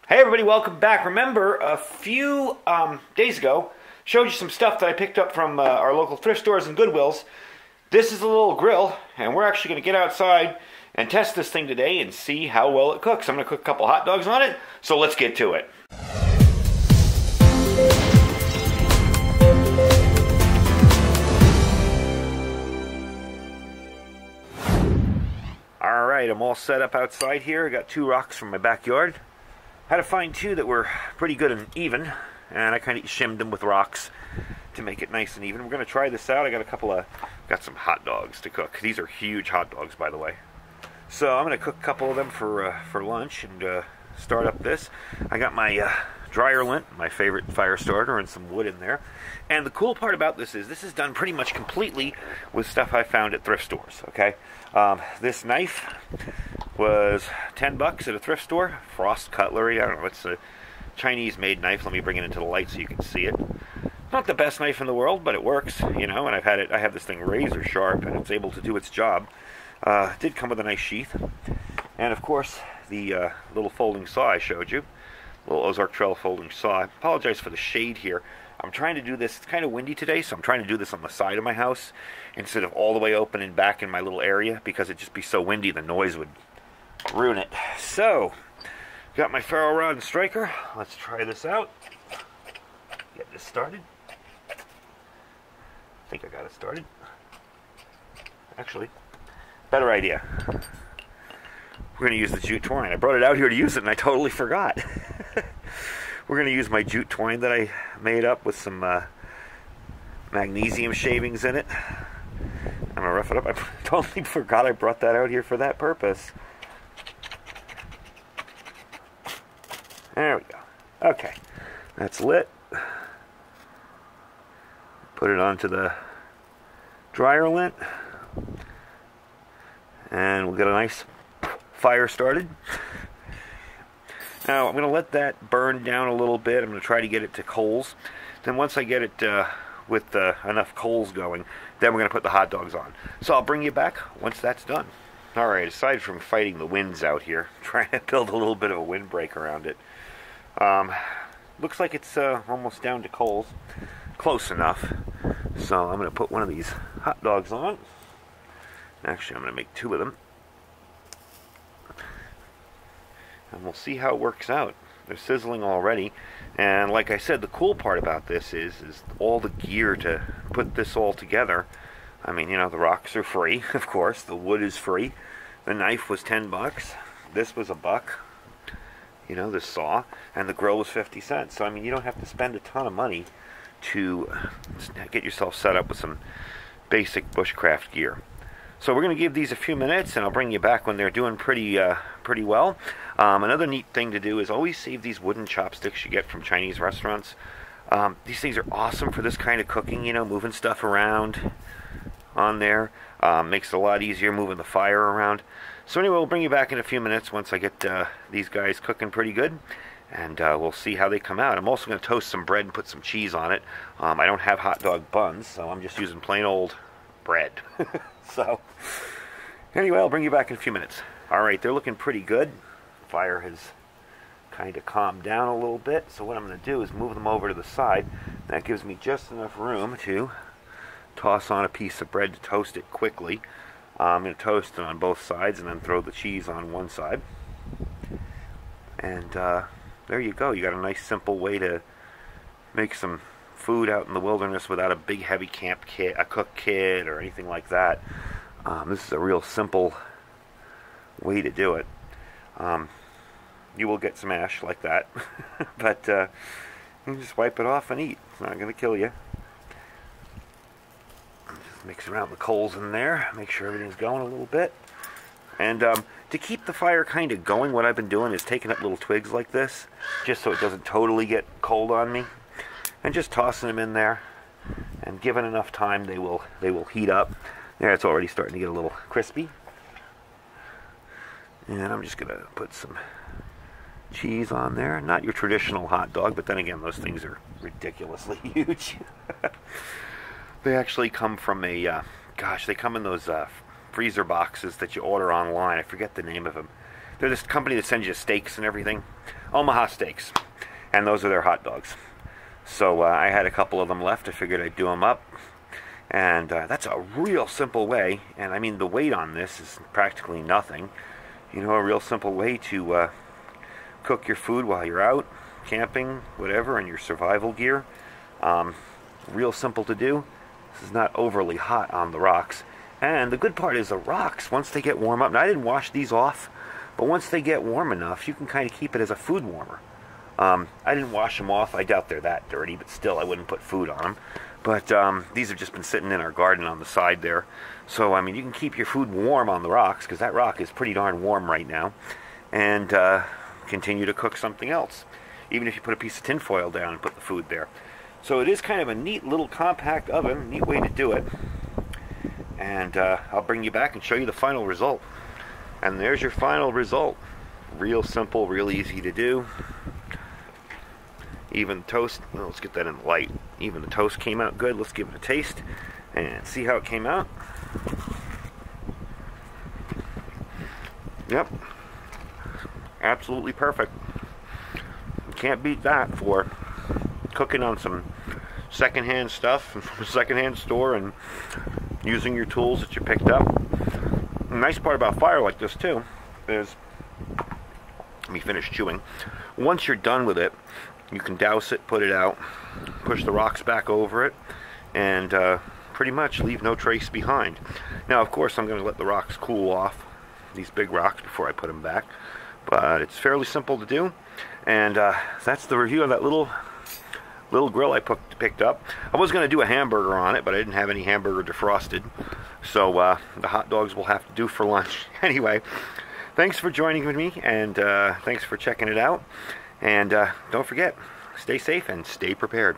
Hey everybody, welcome back. Remember, a few days ago, showed you some stuff that I picked up from our local thrift stores and Goodwills. This is a little grill, and we're actually going to get outside and test this thing today and see how well it cooks. I'm going to cook a couple hot dogs on it, so let's get to it. Alright, I'm all set up outside here. I got two rocks from my backyard. Had to find two that were pretty good and even, and I kind of shimmed them with rocks to make it nice and even. We're going to try this out. I got some hot dogs to cook. These are huge hot dogs, by the way. So I'm going to cook a couple of them for lunch and start up this. I got my dryer lint, my favorite fire starter, and some wood in there. And the cool part about this is done pretty much completely with stuff I found at thrift stores, okay? This knife was $10 at a thrift store. Frost cutlery. I don't know. It's a Chinese-made knife. Let me bring it into the light so you can see it. Not the best knife in the world, but it works, you know. And I have this thing razor sharp, and it's able to do its job. It did come with a nice sheath, and of course the little folding saw I showed you, little Ozark Trail folding saw. I apologize for the shade here. I'm trying to do this. It's kind of windy today, so I'm trying to do this on the side of my house instead of all the way open and back in my little area because it'd just be so windy the noise would ruin it. So, got my ferro rod and striker. Let's try this out. Get this started. I think I got it started. Actually, better idea. We're going to use the jute twine. I brought it out here to use it and I totally forgot. We're going to use my jute twine that I made up with some magnesium shavings in it. I'm going to rough it up. I totally forgot I brought that out here for that purpose. There we go. Okay. That's lit. Put it onto the dryer lint. And we'll get a nice fire started. Now I'm going to let that burn down a little bit. I'm going to try to get it to coals. Then once I get it with enough coals going, then we're going to put the hot dogs on. So I'll bring you back once that's done. Alright, aside from fighting the winds out here, trying to build a little bit of a windbreak around it. Looks like it's almost down to coals. Close enough. So I'm going to put one of these hot dogs on. Actually, I'm going to make two of them. And we'll see how it works out. They're sizzling already. And like I said, the cool part about this is all the gear to put this all together. I mean, you know, the rocks are free, of course. The wood is free. The knife was $10. This was $1. You know, the saw. And the grill was 50 cents. So, I mean, you don't have to spend a ton of money to get yourself set up with some basic bushcraft gear. So we're going to give these a few minutes, and I'll bring you back when they're doing pretty well. Another neat thing to do is always save these wooden chopsticks you get from Chinese restaurants. These things are awesome for this kind of cooking, you know, moving stuff around on there. Makes it a lot easier moving the fire around. So anyway, we'll bring you back in a few minutes once I get these guys cooking pretty good, and we'll see how they come out. I'm also going to toast some bread and put some cheese on it. I don't have hot dog buns, so I'm just using plain old bread. So, anyway, I'll bring you back in a few minutes. Alright, they're looking pretty good. Fire has kind of calmed down a little bit. So what I'm going to do is move them over to the side. That gives me just enough room to toss on a piece of bread to toast it quickly. I'm going to toast it on both sides and then throw the cheese on one side. And there you go. You got a nice simple way to make some food out in the wilderness without a big heavy camp kit, a cook kit, or anything like that. This is a real simple way to do it. You will get some ash like that, but you can just wipe it off and eat. It's not going to kill you. Just mix around the coals in there, make sure everything's going a little bit. And to keep the fire kind of going, what I've been doing is taking up little twigs like this, just so it doesn't totally get cold on me. And just tossing them in there, and given enough time, they will heat up. There, it's already starting to get a little crispy. And I'm just going to put some cheese on there. Not your traditional hot dog, but then again, those things are ridiculously huge. They actually come from a, gosh, they come in those freezer boxes that you order online. I forget the name of them. They're this company that sends you steaks and everything. Omaha Steaks. And those are their hot dogs. So I had a couple of them left. I figured I'd do them up. And that's a real simple way. And I mean, the weight on this is practically nothing. You know, a real simple way to cook your food while you're out, camping, whatever, in your survival gear. Real simple to do. This is not overly hot on the rocks. And the good part is the rocks, once they get warm up, now I didn't wash these off, but once they get warm enough, you can kind of keep it as a food warmer. I didn't wash them off. I doubt they're that dirty, but still I wouldn't put food on them. But these have just been sitting in our garden on the side there. So, I mean, you can keep your food warm on the rocks, because that rock is pretty darn warm right now, and continue to cook something else, even if you put a piece of tin foil down and put the food there. So it is kind of a neat little compact oven, neat way to do it. And I'll bring you back and show you the final result. And there's your final result. Real simple, real easy to do. Even toast, well, let's get that in the light. Even the toast came out good. Let's give it a taste and see how it came out. Yep. Absolutely perfect. You can't beat that for cooking on some secondhand stuff from a secondhand store and using your tools that you picked up. The nice part about fire like this too is, let me finish chewing. Once you're done with it, you can douse it, put it out, push the rocks back over it, and pretty much leave no trace behind. Now, of course, I'm going to let the rocks cool off, these big rocks, before I put them back. But it's fairly simple to do, and that's the review of that little grill I picked up. I was going to do a hamburger on it, but I didn't have any hamburger defrosted, so the hot dogs will have to do for lunch. Anyway, thanks for joining with me, and thanks for checking it out. And don't forget, stay safe and stay prepared.